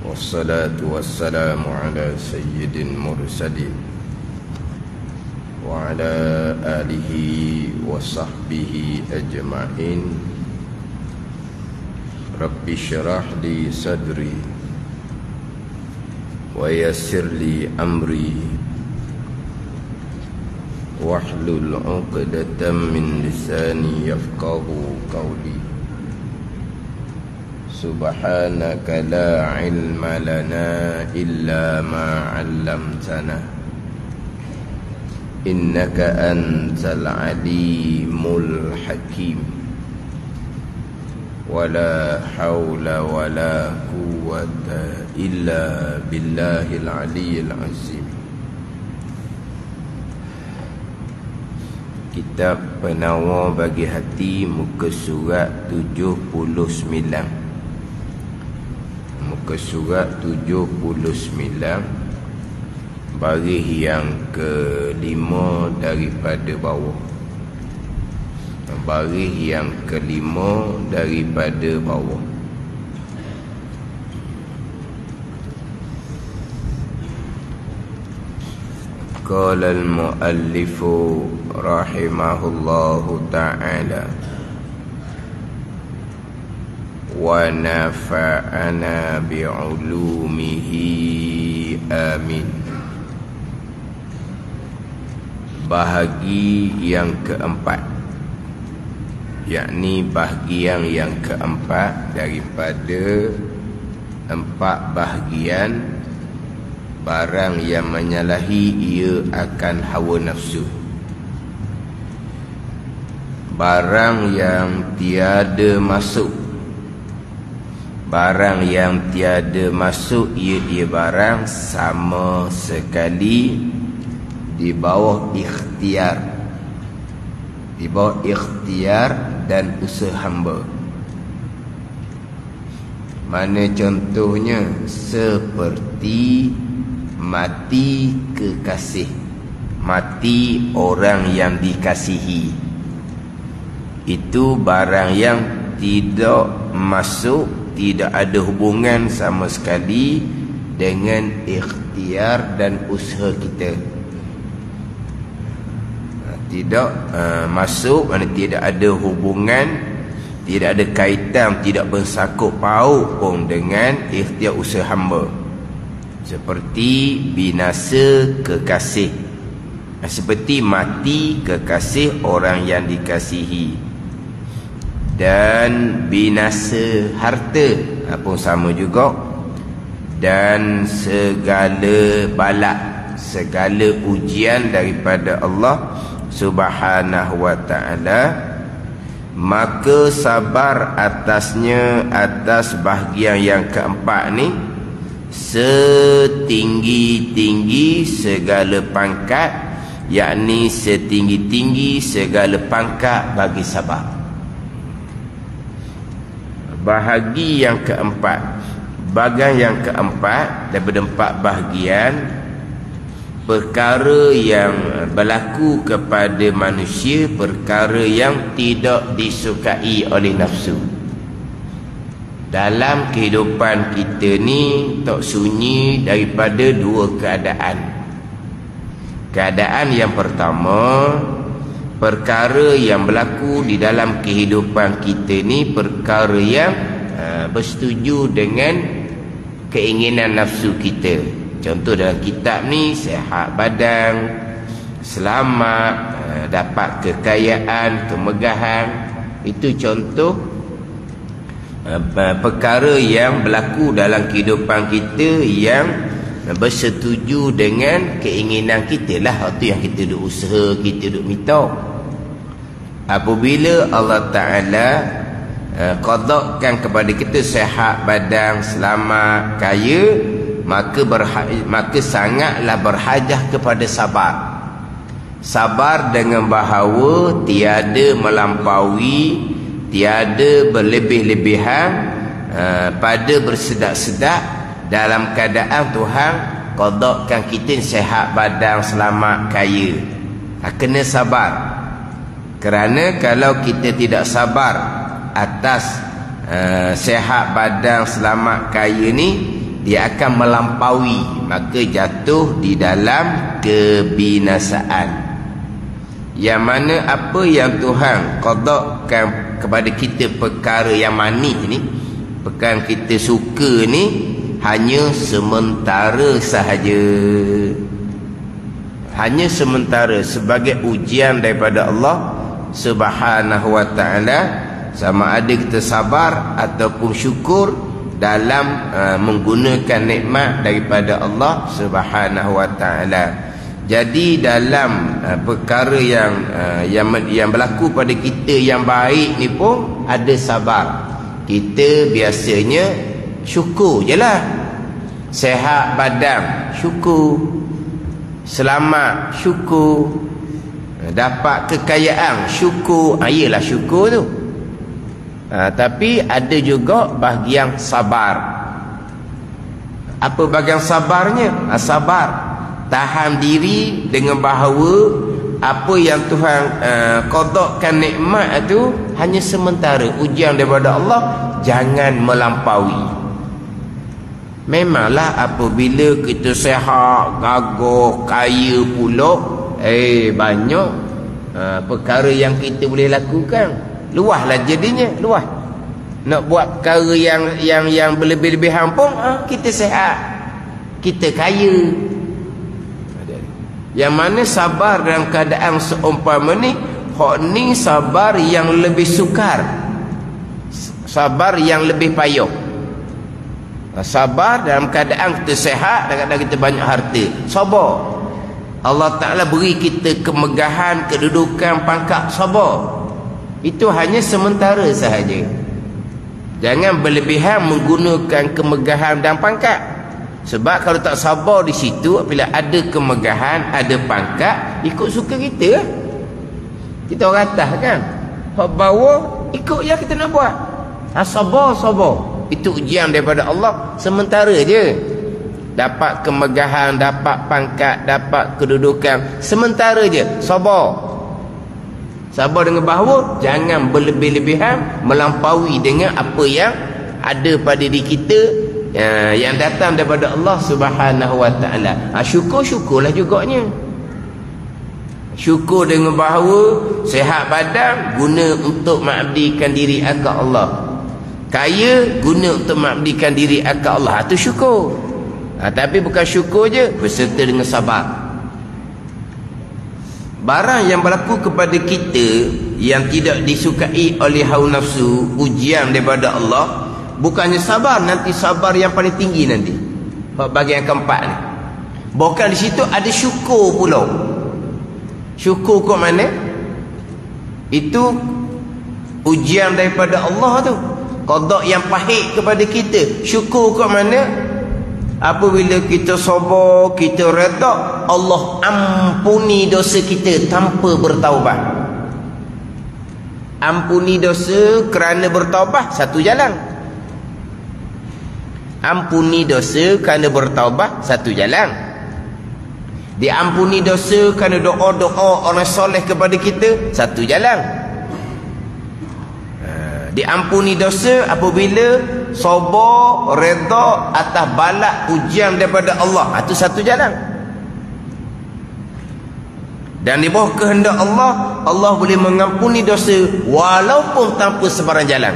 Wassalatu wassalamu ala sayyidil mursalin wa ala alihi wa sahbihi ajma'in. Rabbi syrah li sadri wa yassir li amri wahlul 'uqdatam min lisani yafqahu qawli. Subhanaka la ilma lana illa ma 'allamtana innaka antal alimul hakim. Wala hawla wala quwwata illa billahil aliyyil azim. Kitab Penawar bagi hati, muka surat 79. Muka surat 79, baris yang kelima daripada bawah. Baris yang kelima daripada bawah. Qala al-muallifu rahimahullahu ta'ala wa nafa'ana bi'ulumihi amin. Bahagi yang keempat, yakni bahagian yang keempat daripada 4 bahagian barang yang menyalahi ia akan hawa nafsu. Barang yang tiada masuk, barang yang tiada masuk ia barang sama sekali di bawah ikhtiar, di bawah ikhtiar dan usaha hamba. Mana contohnya? Seperti mati kekasih, mati orang yang dikasihi. Itu barang yang tidak masuk, tidak ada hubungan sama sekali dengan ikhtiar dan usaha kita. Tidak masuk, mana tidak ada hubungan, tidak ada kaitan, tidak bersangkut paut pun dengan ikhtiar usaha hamba. Seperti binasa kekasih, seperti mati kekasih orang yang dikasihi, dan binasa harta pun sama juga. Dan segala balak, segala ujian daripada Allah Subhanahu wa ta'ala, maka sabar atasnya, atas bahagian yang keempat ni, setinggi-tinggi segala pangkat, yakni setinggi-tinggi segala pangkat bagi sabar. Bahagi yang keempat, bahagian yang keempat daripada 4 bahagian, perkara yang berlaku kepada manusia, perkara yang tidak disukai oleh nafsu. Dalam kehidupan kita ni tak sunyi daripada 2 keadaan. Keadaan yang pertama, perkara yang berlaku di dalam kehidupan kita ni perkara yang bersetuju dengan keinginan nafsu kita. Contoh dalam kitab ni, sihat badan, selamat, dapat kekayaan, kemegahan. Itu contoh perkara yang berlaku dalam kehidupan kita yang bersetuju dengan keinginan kita lah. Itu yang kita duk usaha, kita duk minta. Apabila Allah Ta'ala qadakkan kepada kita sihat badan, selamat, kaya, maka sangatlah berhajah kepada sabar. Sabar dengan bahawa tiada melampaui, tiada berlebih-lebihan pada bersedak-sedak dalam keadaan Tuhan qadakkan kita sihat badan, selamat, kaya. Kena sabar. Kerana kalau kita tidak sabar atas sihat badan, selamat, kaya ni, dia akan melampaui, maka jatuh di dalam kebinasaan. Yang mana apa yang Tuhan qadakkan kepada kita perkara yang manis ni, perkara kita suka ni, hanya sementara sahaja. Hanya sementara, sebagai ujian daripada Allah Subhanahu wa ta'ala, sama ada kita sabar ataupun syukur dalam menggunakan nikmat daripada Allah Subhanahu wa ta'ala. Jadi dalam perkara yang berlaku pada kita yang baik ni pun ada sabar. Kita biasanya syukur je lah. Sehat badan, syukur. Selamat, syukur. Dapat kekayaan, syukur. Iyalah syukur tu. Tapi ada juga bahagian sabar. Apa bahagian sabarnya? Sabar, tahan diri dengan bahawa apa yang Tuhan qadakkan nikmat itu hanya sementara, ujian daripada Allah, jangan melampaui. Memanglah apabila kita sehat, gagah, kaya pula, banyak perkara yang kita boleh lakukan. Luaslah jadinya, luas. Nak buat perkara yang berlebih-lebihan pun, kita sehat, kita kaya. Yang mana sabar dalam keadaan seumpama ni, hak ni sabar yang lebih sukar, sabar yang lebih payah. Sabar dalam keadaan kita sehat, dalam keadaan kita banyak harta, sabar. Allah Ta'ala beri kita kemegahan, kedudukan, pangkat, sabar. Itu hanya sementara sahaja. Jangan berlebihan menggunakan kemegahan dan pangkat. Sebab kalau tak sabar di situ, bila ada kemegahan, ada pangkat, ikut suka kita. Kita orang atas kan, hak bawah ikut yang kita nak buat. Sabar. Itu ujian daripada Allah, sementara je. Dapat kemegahan, dapat pangkat, dapat kedudukan, sementara je. Sabar dengan bahawa jangan berlebih-lebihan melampaui dengan apa yang ada pada diri kita, yang datang daripada Allah Subhanahu wa ta'ala. Syukur-syukurlah juganya. Syukur dengan bahawa sehat badan, guna untuk mengabdikan diri akan Allah. Kaya, guna untuk mengabdikan diri akan Allah. Itu syukur. Tapi bukan syukur je, berserta dengan sabar. Barang yang berlaku kepada kita yang tidak disukai oleh hawa nafsu, ujian daripada Allah, bukannya sabar, nanti sabar yang paling tinggi nanti, bahagian keempat ni. Bukan di situ ada syukur pula. Syukur ke mana? Itu ujian daripada Allah tu, qada yang pahit kepada kita. Syukur ke mana? Apabila kita sabar, kita redha, Allah ampuni dosa kita tanpa bertaubat. Ampuni dosa kerana bertaubat, satu jalan. Ampuni dosa kerana bertaubat, satu jalan. Diampuni dosa kerana doa-doa orang soleh kepada kita, satu jalan. Diampuni dosa apabila sabar, redha atas balak ujian daripada Allah, itu satu jalan. Dan di bawah kehendak Allah, Allah boleh mengampuni dosa walaupun tanpa sebarang jalan.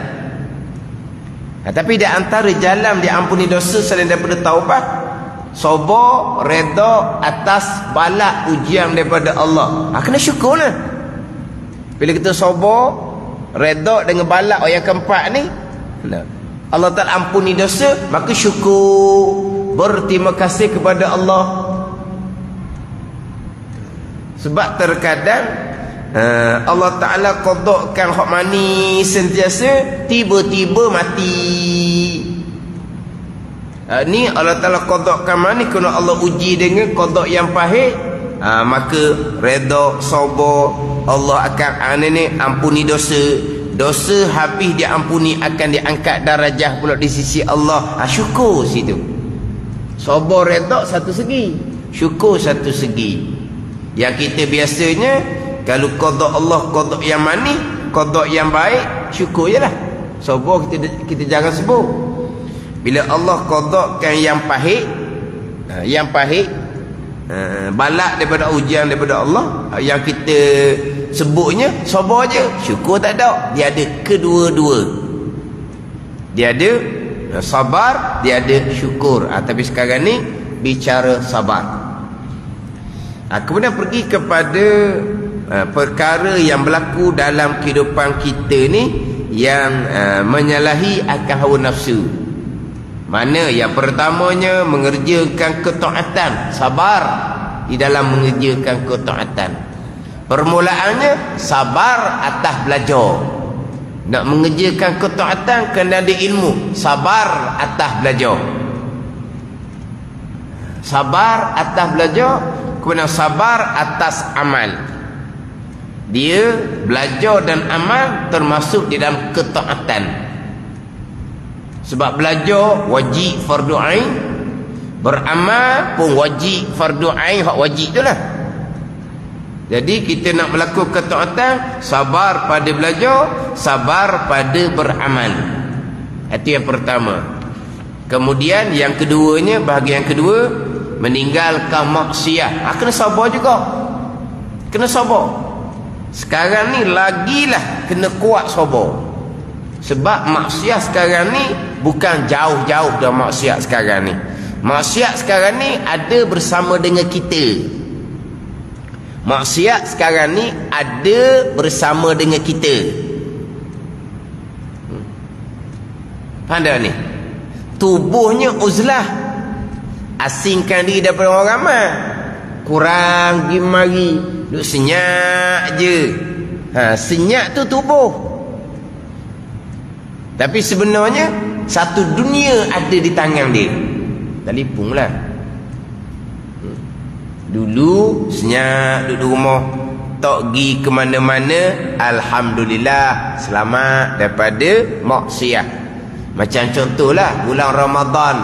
Tapi di antara jalan diampuni dosa selain daripada taubat, sabar, redha atas balak ujian daripada Allah. Kena syukur lah. Bila kita sabar, redha dengan balak yang keempat ni, Allah Ta'ala ampuni dosa, maka syukur, berterima kasih kepada Allah. Sebab terkadang Allah Ta'ala qadakkan hak manis sentiasa, tiba-tiba mati. Ni Allah Ta'ala qadakkan manis kerana Allah uji dengan qadak yang pahit. Maka redha, sabar, Allah akan ampuni dosa. Dosa habis diampuni, akan diangkat darajah pula di sisi Allah. Syukur situ. Sabar, redha satu segi, syukur satu segi. Yang kita biasanya kalau qada Allah, qada yang manis, qada yang baik, syukur je lah. Sabar kita jangan sebut. Bila Allah qadakkan yang pahit, balak daripada ujian daripada Allah, yang kita sebutnya sabar je, syukur tak ada. Dia ada kedua-dua. Dia ada sabar, dia ada syukur. Tapi sekarang ni bicara sabar. Kemudian pergi kepada perkara yang berlaku dalam kehidupan kita ni yang menyalahi akan hawa nafsu. Mana yang pertamanya mengerjakan ketaatan, sabar di dalam mengerjakan ketaatan. Permulaannya sabar atas belajar. Nak mengerjakan ketaatan kena ada ilmu, sabar atas belajar. Sabar atas belajar, kemudian sabar atas amal. Dia belajar dan amal termasuk di dalam ketaatan. Sebab belajar wajib fardu ain, beramal pun wajib fardu ain, hak wajib tu lah. Jadi kita nak melakukan ketaatan, sabar pada belajar, sabar pada beramal. Itu yang pertama. Kemudian yang keduanya, bahagian kedua, meninggalkan maksiat. Kena sabar juga. Kena sabar. Sekarang ni lagilah kena kuat sabar. Sebab maksiat sekarang ni bukan jauh-jauh dah maksiat sekarang ni. Maksiat sekarang ni ada bersama dengan kita. Maksiat sekarang ni ada bersama dengan kita. Faham tak ni? Tubuhnya uzlah, asingkan diri daripada orang ramai, kurang pergi mari, duduk senyap je. Senyap tu tubuh. Tapi sebenarnya satu dunia ada di tangan dia. Telefon lah. Dulu senyap duduk rumah, tak pergi ke mana-mana, alhamdulillah selamat daripada maksiat. Macam contohlah bulan Ramadan,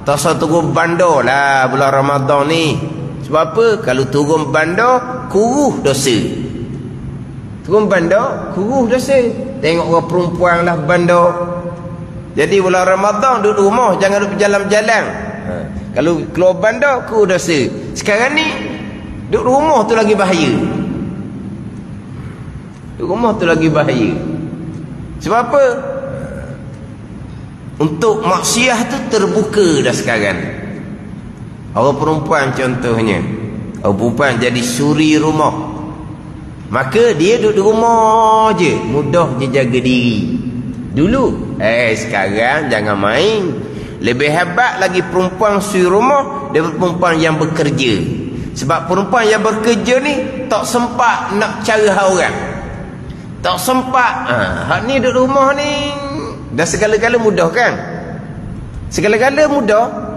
tak usah turun bandar lah bulan Ramadan ni. Sebab apa? Kalau turun bandar kuruh dosa. Turun bandar kuruh dosa. Tengok orang perempuan lah bandar. Jadi bulan Ramadan duduk rumah, jangan duduk berjalan-jalan. Kalau keluar bandar kuruh dosa. Sekarang ni duduk rumah tu lagi bahaya. Duduk rumah tu lagi bahaya. Sebab apa? Untuk maksiat tu terbuka dah sekarang. Orang perempuan contohnya, orang perempuan jadi suri rumah, maka dia duduk rumah je, mudah je jaga diri. Dulu sekarang jangan main. Lebih hebat lagi perempuan suri rumah daripada perempuan yang bekerja. Sebab perempuan yang bekerja ni tak sempat nak cara hak orang, tak sempat. Hak ni duduk rumah ni dah segala-gala mudah kan? Segala-gala mudah.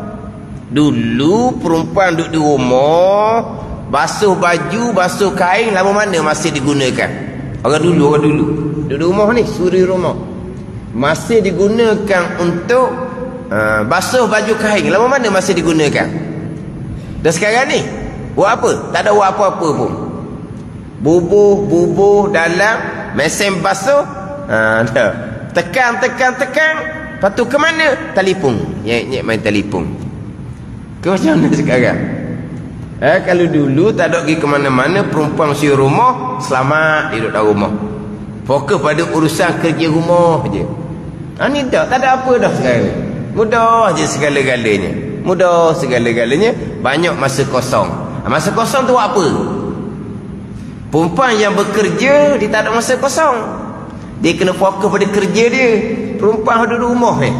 Dulu perempuan duduk di rumah, basuh baju, basuh kain, lama mana masih digunakan. Orang dulu duduk rumah ni, suri rumah, masih digunakan untuk basuh baju kain. Lama mana masih digunakan. Dan sekarang ni buat apa? Tak ada buat apa-apa pun. Bubuh dalam mesin basuh, tekan. Lepas tu ke mana? Telefon. Nyek main telefon. Ke macam mana sekarang? Kalau dulu tak ada pergi ke mana-mana, perempuan si rumah, selamat duduk dalam rumah, fokus pada urusan kerja rumah je. Ni tak ada apa dah sekarang. Mudah je segala-galanya. Mudah segala-galanya. Banyak masa kosong. Masa kosong tu buat apa? Perempuan yang bekerja, dia tak ada masa kosong. Dia kena fokus pada kerja dia. Perempuan duduk rumah ni.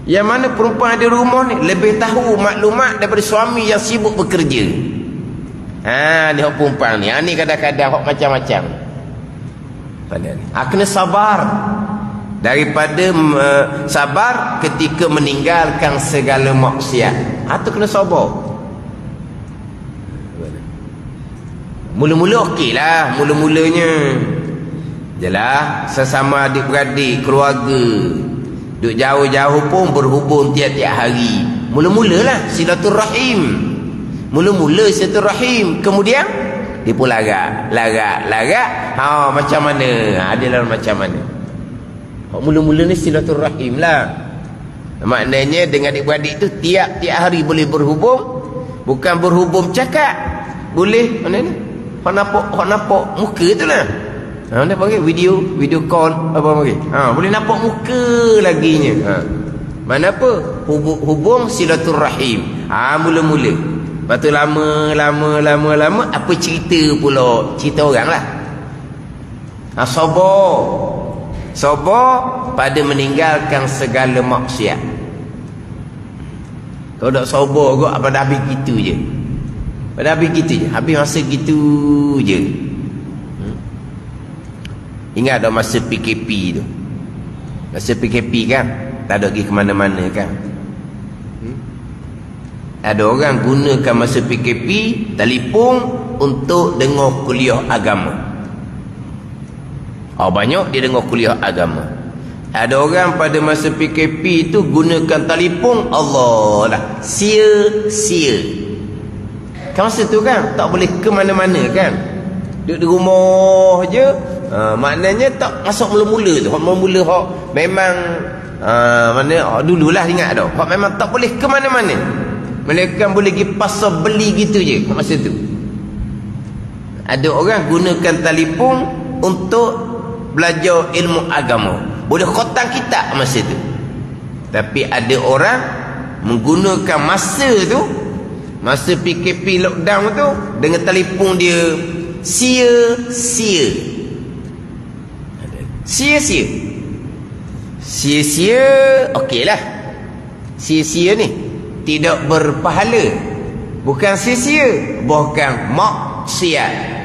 Yang mana perempuan ada rumah ni lebih tahu maklumat daripada suami yang sibuk bekerja. Ni hak perempuan ni. Ni kadang-kadang hak macam-macam. Kena sabar. Daripada sabar ketika meninggalkan segala maksiat. Tu kena sabar. Mula-mula okey lah. Mula-mulanya jelah sesama adik-beradik, keluarga, duduk jauh-jauh pun berhubung tiap-tiap hari. Mula-mula lah silaturahim. Mula-mula silaturahim. Kemudian dia pun larat. Macam mana? Adalah macam mana? Hak mula-mula ni silaturahim lah. Maknanya dengan adik-beradik tu tiap-tiap hari boleh berhubung. Bukan berhubung cakap. Boleh mana ni? Hak nampak muka tu lah. Mana panggil video call apa panggil? Boleh nampak muka laginya. Mana apa? Hubung silaturahim. Mula-mula. Lepas tu lama apa cerita pula? Cerita orang lah. Sabar pada meninggalkan segala maksiat. Kalau tak sabar kau pada habis gitu je. Habis masa gitu je. Ingat tak masa PKP tu? Masa PKP kan, tak ada pergi ke mana-mana kan. Ada orang gunakan masa PKP telefon untuk dengar kuliah agama. Banyak dia dengar kuliah agama. Ada orang pada masa PKP itu gunakan telefon, Allah lah, sia-sia. Kan masa tu kan tak boleh ke mana-mana kan. Duduk di rumah je. Maknanya tak masuk mula-mula tu. Mula-mula memang dululah ingat dah. Memang tak boleh ke mana-mana. Mereka boleh pergi pasar beli gitu je masa tu. Ada orang gunakan telefon untuk belajar ilmu agama. Boleh khotang kitab masa tu. Tapi ada orang menggunakan masa tu, masa PKP lockdown tu, dengan telefon dia sia-sia. Sia-sia okeylah. Sia-sia ni tidak berpahala. Bukan sia-sia, bukan maksiat.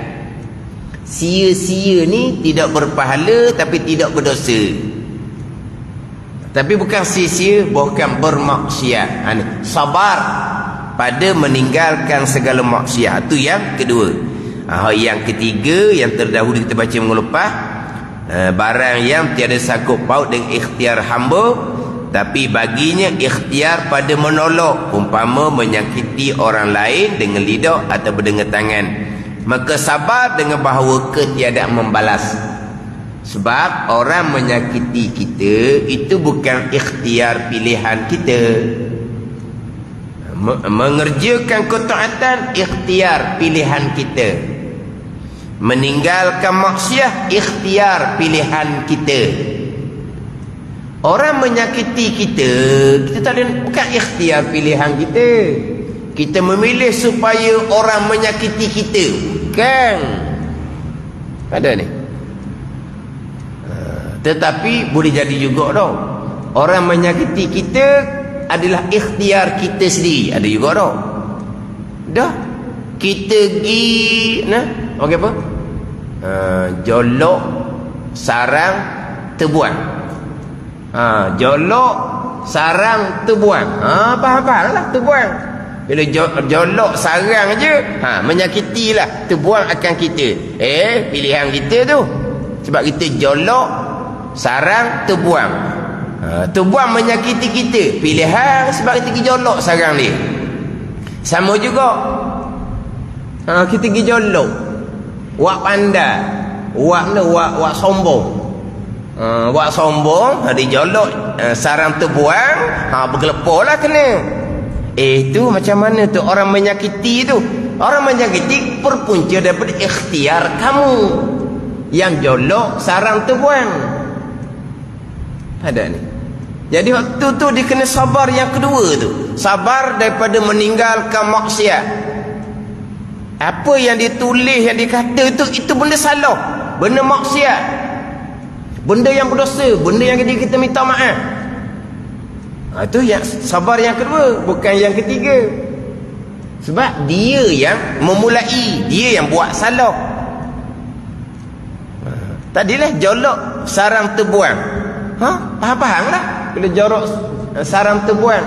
Sia-sia ni tidak berpahala tapi tidak berdosa. Tapi bukan sia-sia, bukan bermaksiat. Sabar pada meninggalkan segala maksiat. Itu yang kedua. Yang ketiga, yang terdahulu kita baca minggu lepas, barang yang tiada sangkut paut dengan ikhtiar hamba, tapi baginya ikhtiar pada menolak, umpama menyakiti orang lain dengan lidah atau dengan tangan, maka sabar dengan bahawa ketiadaan membalas. Sebab orang menyakiti kita itu bukan ikhtiar pilihan kita. Mengerjakan ketaatan ikhtiar pilihan kita. Meninggalkan maksiat ikhtiar pilihan kita. Orang menyakiti kita tak ada, bukan ikhtiar pilihan kita. Kita memilih supaya orang menyakiti kita. Bukan. Ada ni. Tetapi boleh jadi juga tau. Orang menyakiti kita adalah ikhtiar kita sendiri. Ada juga tau. Dah. Kita pergi okey apa? Jolok sarang terbuang. Jolok sarang terbuang. Faham lah terbuang. Bila jolok sarang je, menyakitilah, terbuang akan kita. Pilihan kita tu. Sebab kita jolok sarang terbuang. Terbuang menyakiti kita. Pilihan sebab kita pergi jolok sarang dia. Sama juga. Kita pergi jolok. Wak pandai. Wak sombong. Buat sombong, dijolok sarang terbuang, bergelepolah kena. Itu macam mana tu orang menyakiti tu? Orang menyakiti berpunca daripada ikhtiar kamu. Yang jolok sarang terbuang. Ada ni. Jadi waktu tu dia kena sabar yang kedua tu. Sabar daripada meninggalkan maksiat. Apa yang ditulis, yang dikata itu benda salah, benda maksiat, benda yang berdosa, benda yang kita minta maaf. Itu yang sabar yang kedua, bukan yang ketiga. Sebab dia yang memulai, dia yang buat salah. Tadilah jolok sarang terbuang. Faham lah. Bila jorok sarang terbuang.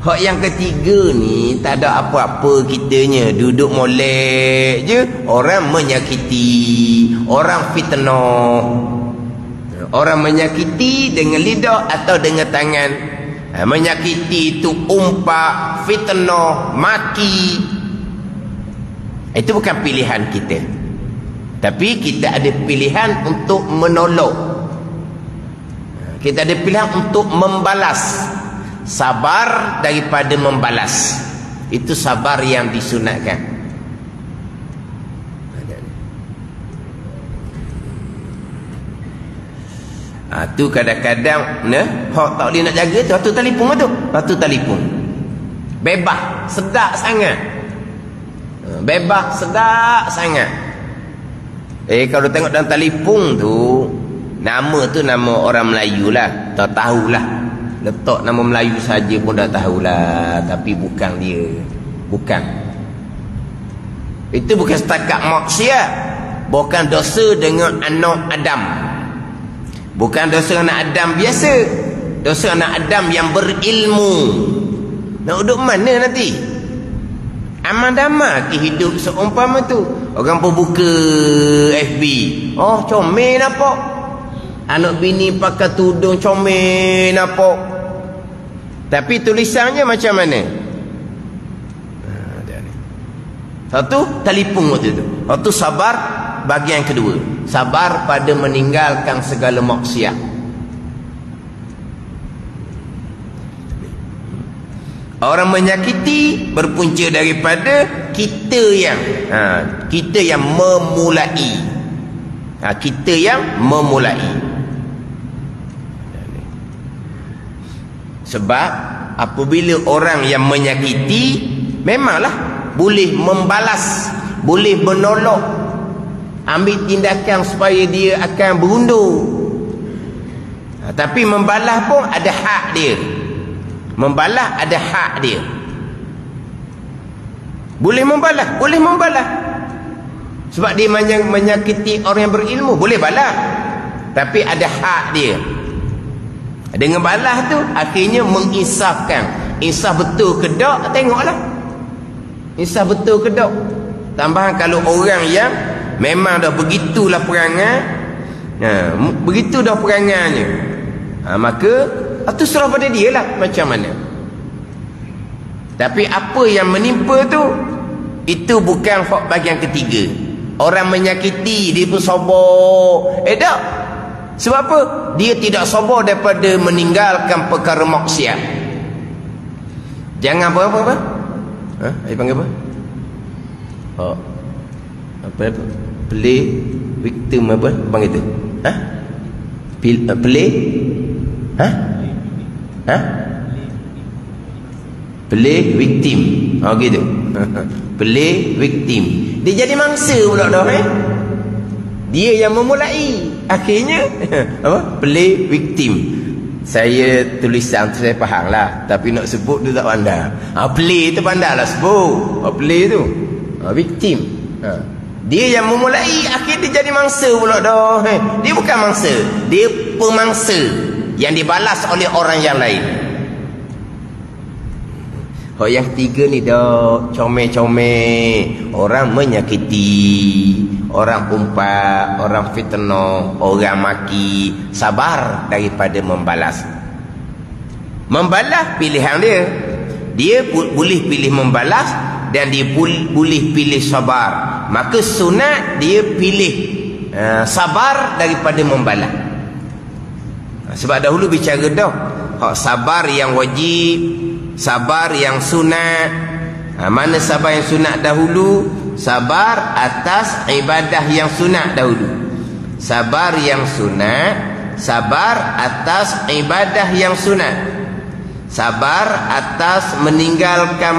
Hak yang ketiga ni tak ada apa-apa kitanya, duduk molek je, orang menyakiti, orang fitnah. Orang menyakiti dengan lidah atau dengan tangan. Menyakiti itu umpak, fitnah, maki. Itu bukan pilihan kita. Tapi kita ada pilihan untuk menolak. Kita ada pilihan untuk membalas. Sabar daripada membalas. Itu sabar yang disunatkan. Tu kadang-kadang hak tak boleh nak jaga tu, tu telefon tu. Tu telefon. Bebas, sedap sangat. Bebas, sedap sangat. Kalau tengok dalam telefon tu, nama tu nama orang Melayu lah. Tak tahulah. Letak nama Melayu saja pun dah tahulah. Tapi bukan dia. Bukan. Itu bukan setakat maksiat. Bukan dosa dengan anak Adam. Bukan dosa anak Adam biasa. Dosa anak Adam yang berilmu. Nak duduk mana nanti? Aman-aman ke hidup seumpama tu. Orang pun buka FB. Oh, comel nampak. Anak bini pakai tudung comel nampak. Tapi tulisannya macam mana? Satu, telefon waktu tu. Satu, sabar. Bagian kedua, sabar pada meninggalkan segala maksiat. Orang menyakiti berpunca daripada kita yang memulai. Kita yang memulai. Sebab apabila orang yang menyakiti, memanglah boleh membalas, boleh menolong, ambil tindakan supaya dia akan berundur. Tapi membalas pun ada hak dia. Membalas ada hak dia. Boleh membalas, boleh membalas. Sebab dia menyakiti orang yang berilmu, boleh balas. Tapi ada hak dia. Dengan balas tu akhirnya menginsafkan. Insaf betul ke tak, tengoklah. Insaf betul ke tak. Tambahan kalau orang yang memang dah begitulah perangai, begitu dah perangainya, maka itu serah pada dia lah macam mana. Tapi apa yang menimpa tu, itu bukan hak bagian ketiga. Orang menyakiti dia pun sabar. Tak. Sebab apa? Dia tidak sabar daripada meninggalkan perkara maksiat. Jangan apa-apa. Dia panggil apa? Apa? Play victim apa? Panggil tu? Play? Play victim. Gitu. Play victim. Dia jadi mangsa pula dah. Dia yang memulai. Akhirnya apa? Play victim. Saya tulisan tu saya faham lah. Tapi nak sebut tu tak pandai. Play tu pandai lah sebut. Play tu victim. Dia yang memulai, akhirnya dia jadi mangsa pula dah. Dia bukan mangsa, dia pemangsa yang dibalas oleh orang yang lain. Yang tiga ni dah comel-comel. Orang menyakiti, orang umpat, orang fitnah, orang maki. Sabar daripada membalas. Membalas pilihan dia. Dia boleh pilih membalas dan dia boleh pilih sabar. Maka sunat dia pilih sabar daripada membalas. Sebab dahulu bicara dah hak sabar yang wajib, sabar yang sunat. Mana sabar yang sunat dahulu? Sabar atas ibadah yang sunat dahulu. Sabar yang sunat, sabar atas ibadah yang sunat. Sabar atas meninggalkan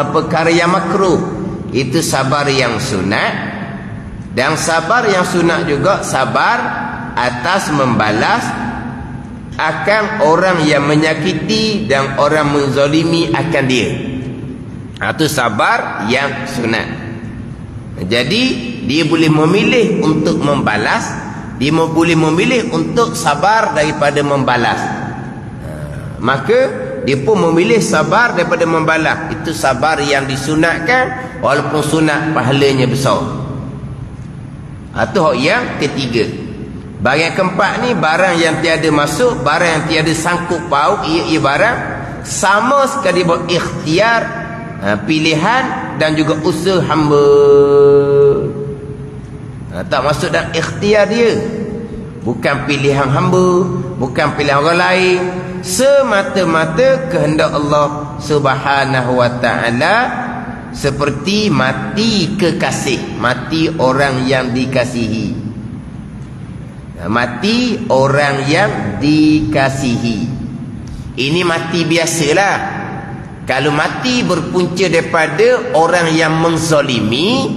perkara yang makruh, itu sabar yang sunat. Dan sabar yang sunat juga sabar atas membalas akan orang yang menyakiti dan orang menzalimi akan dia. Itu sabar yang sunat. Jadi dia boleh memilih untuk membalas, dia boleh memilih untuk sabar daripada membalas. Maka dia pun memilih sabar daripada membalas. Itu sabar yang disunatkan, walaupun sunat pahalanya besar. Itu hak yang ketiga. Barang yang keempat ni, barang yang tiada masuk, barang yang tiada sangkut paut. Ia barang sama sekali berikhtiar, pilihan dan juga usaha hamba. Tak masuk dalam ikhtiar dia. Bukan pilihan hamba, bukan pilihan orang lain, semata-mata kehendak Allah Subhanahu wa taala. Seperti mati kekasih, mati orang yang dikasihi. Mati orang yang dikasihi. Ini mati biasalah. Kalau mati berpunca daripada orang yang menzalimi,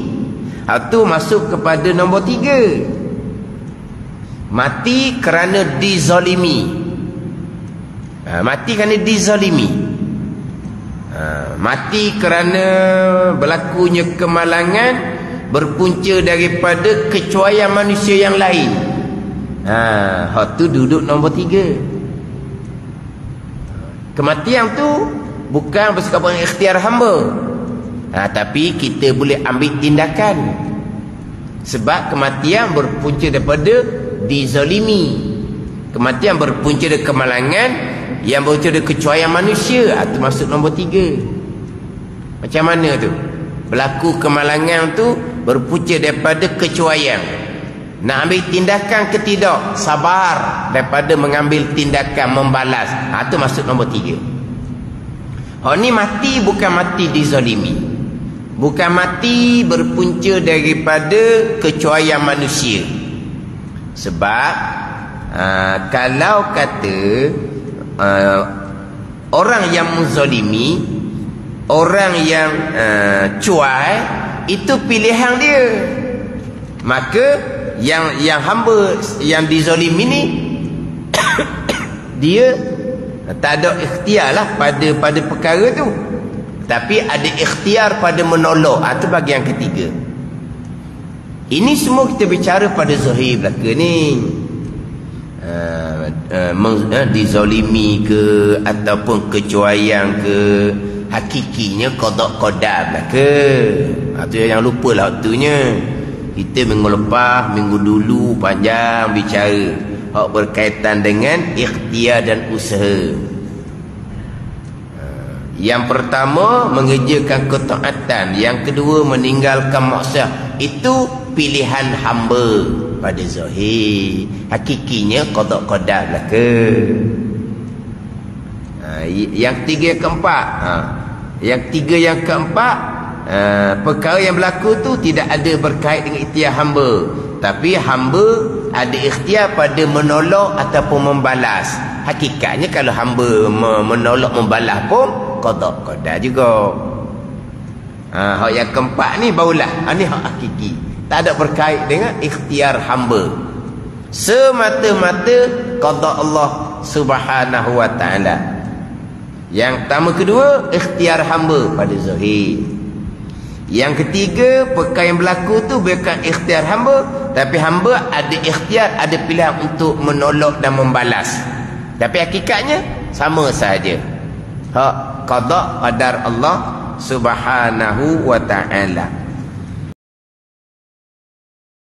itu masuk kepada nombor 3. Mati kerana dizalimi. Mati kerana dizalimi. Mati kerana berlakunya kemalangan berpunca daripada kecuaian manusia yang lain. Hak tu duduk nombor 3. Kematian tu bukan bersebabkan ikhtiar hamba, tapi kita boleh ambil tindakan. Sebab kematian berpunca daripada dizalimi. Kematian berpunca dari kemalangan yang berpunca dari kecuaian manusia. Itu masuk nombor 3. Macam mana tu? Berlaku kemalangan tu berpunca daripada kecuaian. Nak ambil tindakan ke tidak? Sabar daripada mengambil tindakan membalas. Itu masuk nombor 3. Ni mati bukan mati dizalimi. Bukan mati berpunca daripada kecuaian manusia. Sebab kalau kata orang yang menzalimi, orang yang cuai, itu pilihan dia. Maka yang hamba yang dizalimi ni dia tak ada ikhtiar lah pada perkara tu, tapi ada ikhtiar pada menolak. Itu bahagian ketiga. Ini semua kita bicara pada zahir belaka ni. Dizalimi ke ataupun kecuaian ke, hakikinya qada qadar belaka. Itu yang lupalah waktunya. Kita minggu lepas, minggu dulu panjang bicara hak berkaitan dengan ikhtiar dan usaha. Yang pertama mengerjakan ketaatan, yang kedua meninggalkan maksiat. Itu pilihan hamba pada zahir. Hakikinya qada qadar belaka. Yang ketiga, yang keempat, yang keempat, perkara yang berlaku tu tidak ada berkait dengan ikhtiar hamba, tapi hamba ada ikhtiar pada menolak ataupun membalas. Hakikatnya kalau hamba menolak membalas pun qada qadar juga. Hak yang keempat ni barulah ni hak hakiki, tak ada berkait dengan ikhtiar hamba, semata-mata qada Allah Subhanahu wa taala. Yang pertama, kedua, ikhtiar hamba pada zahir. Yang ketiga, perkara yang berlaku tu bukan ikhtiar hamba, tapi hamba ada ikhtiar, ada pilihan untuk menolak dan membalas. Tapi hakikatnya sama sahaja. Hak qada qadar Allah Subhanahu wa ta'ala.